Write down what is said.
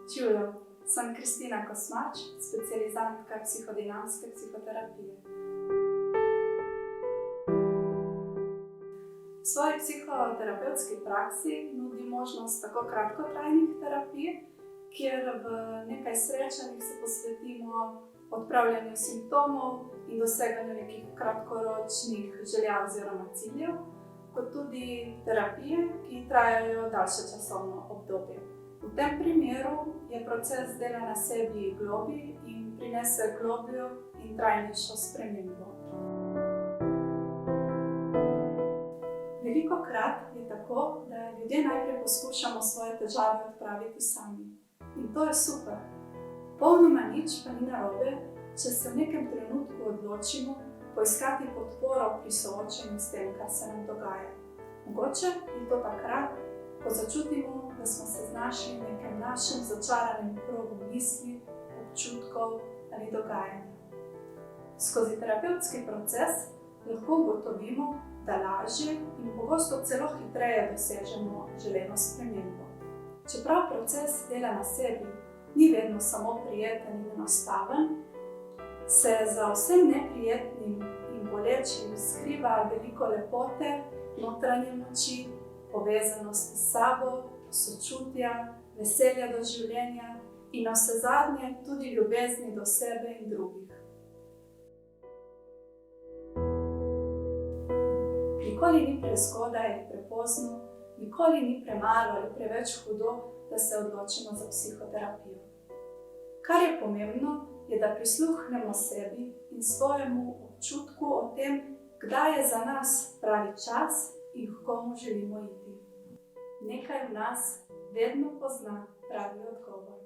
Čujo, sem Kristina Kosmač, specializantka psihodinamske psihoterapije. V svoji psihoterapevtski praksi nudi možnost tako kratkotrajnih terapij, kjer v nekaj srečanjih se posvetimo odpravljanju simptomov in doseganju nekih kratkoročnih želja oziroma ciljev, kot tudi terapije, ki trajajo daljše časovno obdobje. V tem primeru je proces dela na sebi globlji in prinese globljo in trajnejšo spremembo. Velikokrat je tako, da ljudje najprej poskušamo svoje težave odpraviti sami. In to je super. Popolnoma nič pa ni narobe, če se v nekem trenutku odločimo poiskati podporo pri soočenju s tem, kar se nam dogaja. Mogoče je to takrat, ko začutimo, da smo se znašli v nekem našem začaranem krogu misli, občutkov ali dogajanja. Skozi terapevtski proces lahko ugotovimo, da lažje in pogosto celo hitreje dosežemo želeno spremembo. Čeprav proces dela na sebi ni vedno samo prijeten in enostaven, se za vsem neprijetnim in bolečim skriva veliko lepote, notranje moči, povezanosti s sabo, sočutja, veselja do življenja in navsezadnje tudi ljubezni do sebe in drugih. Nikoli ni prezgodaj ali prepozno, nikoli ni premalo ali preveč hudo, da se odločimo za psihoterapijo. Kar je pomembno, je, da prisluhnemo sebi in svojemu občutku o tem, kdaj je za nas pravi čas in k komu želimo iti. Nekaj v nas vedno pozna pravi odgovor.